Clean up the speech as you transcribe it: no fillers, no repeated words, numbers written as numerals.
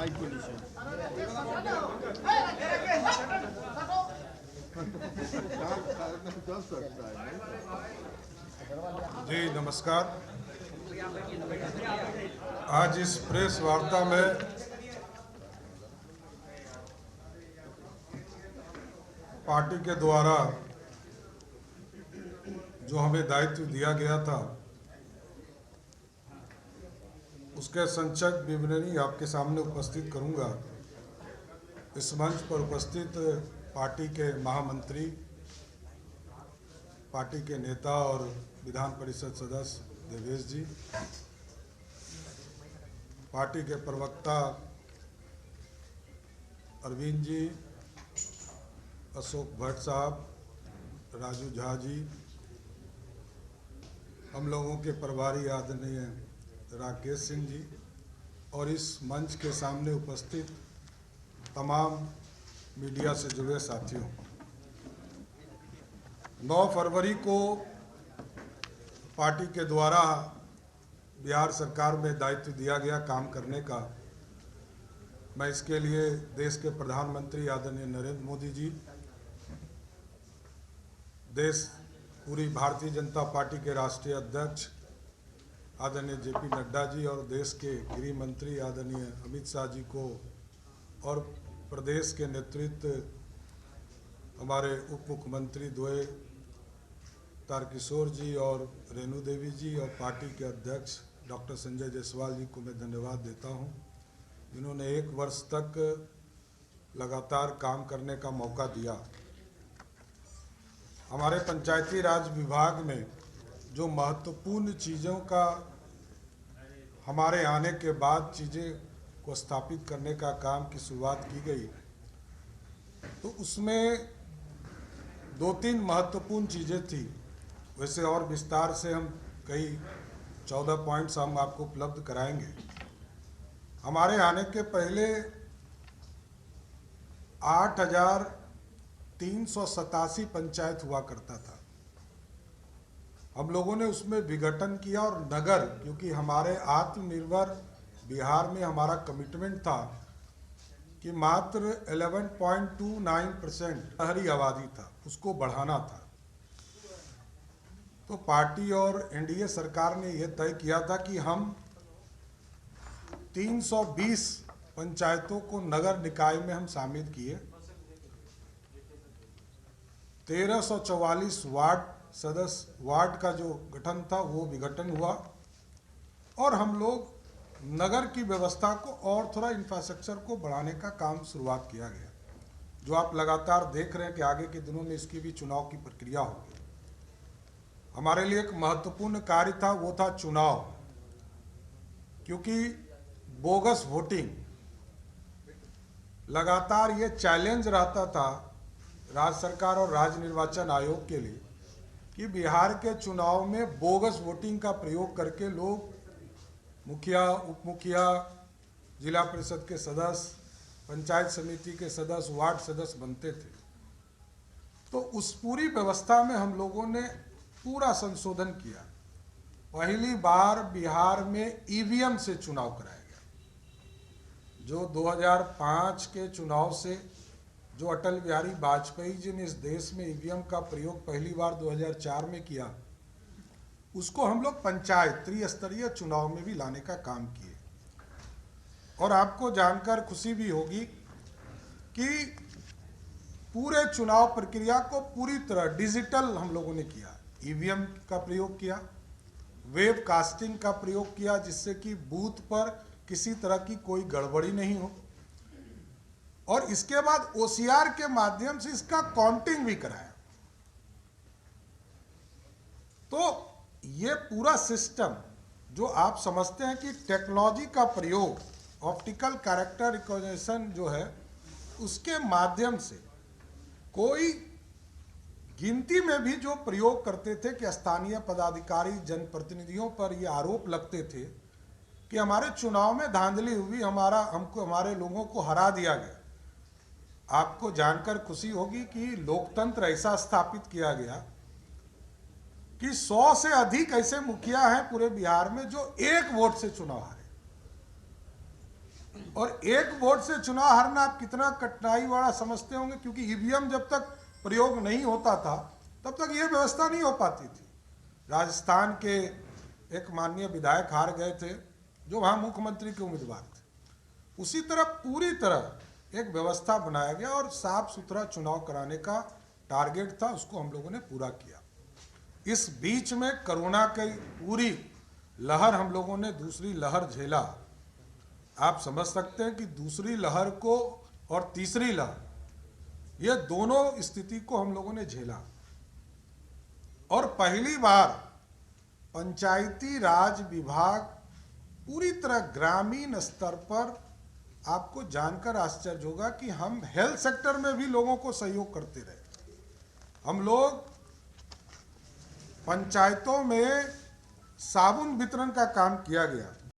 Mic के नीचे जी नमस्कार। आज इस प्रेस वार्ता में पार्टी के द्वारा जो हमें दायित्व दिया गया था उसके संक्षिप्त विवरणी आपके सामने उपस्थित करूंगा। इस मंच पर उपस्थित पार्टी के महामंत्री, पार्टी के नेता और विधान परिषद सदस्य देवेश जी, पार्टी के प्रवक्ता अरविंद जी, अशोक भट्ट साहब, राजू झा जी, हम लोगों के प्रभारी आदरणीय राकेश सिंह जी और इस मंच के सामने उपस्थित तमाम मीडिया से जुड़े साथियों। 9 फरवरी को पार्टी के द्वारा बिहार सरकार में दायित्व दिया गया काम करने का। मैं इसके लिए देश के प्रधानमंत्री आदरणीय नरेंद्र मोदी जी, पूरी भारतीय जनता पार्टी के राष्ट्रीय अध्यक्ष आदरणीय जेपी नड्डा जी और देश के गृह मंत्री आदरणीय अमित शाह जी को और प्रदेश के नेतृत्व हमारे उप मुख्यमंत्री द्वय तारकिशोर जी और रेणु देवी जी और पार्टी के अध्यक्ष डॉक्टर संजय जायसवाल जी को मैं धन्यवाद देता हूं, जिन्होंने 1 वर्ष तक लगातार काम करने का मौका दिया। हमारे पंचायती राज विभाग में जो महत्वपूर्ण चीज़ों का हमारे आने के बाद चीज़ें को स्थापित करने का काम की शुरुआत की गई, तो उसमें 2-3 महत्वपूर्ण चीज़ें थी। वैसे और विस्तार से हम कई 14 पॉइंट्स हम आपको उपलब्ध कराएंगे। हमारे आने के पहले 8,387 पंचायत हुआ करता था। हम लोगों ने उसमें विघटन किया और नगर, क्योंकि हमारे आत्मनिर्भर बिहार में हमारा कमिटमेंट था कि मात्र 11.29% शहरी आबादी था, उसको बढ़ाना था। तो पार्टी और एनडीए सरकार ने यह तय किया था कि हम 320 पंचायतों को नगर निकाय में हम शामिल किए। 1344 वार्ड का जो गठन था वो विघटन हुआ और हम लोग नगर की व्यवस्था को और थोड़ा इंफ्रास्ट्रक्चर को बढ़ाने का काम शुरुआत किया गया, जो आप लगातार देख रहे हैं कि आगे के दिनों में इसकी भी चुनाव की प्रक्रिया होगी। हमारे लिए एक महत्वपूर्ण कार्य था, वो था चुनाव, क्योंकि बोगस वोटिंग लगातार ये चैलेंज रहता था राज्य सरकार और राज्य निर्वाचन आयोग के लिए कि बिहार के चुनाव में बोगस वोटिंग का प्रयोग करके लोग मुखिया, उप मुखिया, जिला परिषद के सदस्य, पंचायत समिति के सदस्य, वार्ड सदस्य बनते थे। तो उस पूरी व्यवस्था में हम लोगों ने पूरा संशोधन किया। पहली बार बिहार में ईवीएम से चुनाव कराया गया। जो 2005 के चुनाव से जो अटल बिहारी वाजपेयी जी ने इस देश में ईवीएम का प्रयोग पहली बार 2004 में किया, उसको हम लोग पंचायत त्रिस्तरीय चुनाव में भी लाने का काम किए। और आपको जानकर खुशी भी होगी कि पूरे चुनाव प्रक्रिया को पूरी तरह डिजिटल हम लोगों ने किया। ईवीएम का प्रयोग किया, वेब कास्टिंग का प्रयोग किया, जिससे कि बूथ पर किसी तरह की कोई गड़बड़ी नहीं हो, और इसके बाद ओसीआर के माध्यम से इसका काउंटिंग भी कराया। तो ये पूरा सिस्टम जो आप समझते हैं कि टेक्नोलॉजी का प्रयोग, ऑप्टिकल कैरेक्टर रिकॉग्निशन जो है, उसके माध्यम से कोई गिनती में भी जो प्रयोग करते थे कि स्थानीय पदाधिकारी, जनप्रतिनिधियों पर ये आरोप लगते थे कि हमारे चुनाव में धांधली हुई, हमारे लोगों को हरा दिया गया। आपको जानकर खुशी होगी कि लोकतंत्र ऐसा स्थापित किया गया कि 100 से अधिक ऐसे मुखिया हैं पूरे बिहार में जो 1 वोट से चुनाव हारे। और एक वोट से चुनाव हारना आप कितना कठिनाई वाला समझते होंगे, क्योंकि ईवीएम जब तक प्रयोग नहीं होता था तब तक ये व्यवस्था नहीं हो पाती थी। राजस्थान के एक माननीय विधायक हार गए थे जो वहाँ मुख्यमंत्री के उम्मीदवार थे। उसी तरह पूरी तरह एक व्यवस्था बनाया गया और साफ सुथरा चुनाव कराने का टारगेट था, उसको हम लोगों ने पूरा किया। इस बीच में कोरोना की पूरी लहर हम लोगों ने दूसरी लहर झेला। आप समझ सकते हैं कि दूसरी लहर को और तीसरी लहर, ये दोनों स्थिति को हम लोगों ने झेला। और पहली बार पंचायती राज विभाग पूरी तरह ग्रामीण स्तर पर, आपको जानकर आश्चर्य होगा कि हम हेल्थ सेक्टर में भी लोगों को सहयोग करते रहे। हम लोग पंचायतों में साबुन वितरण का काम किया गया।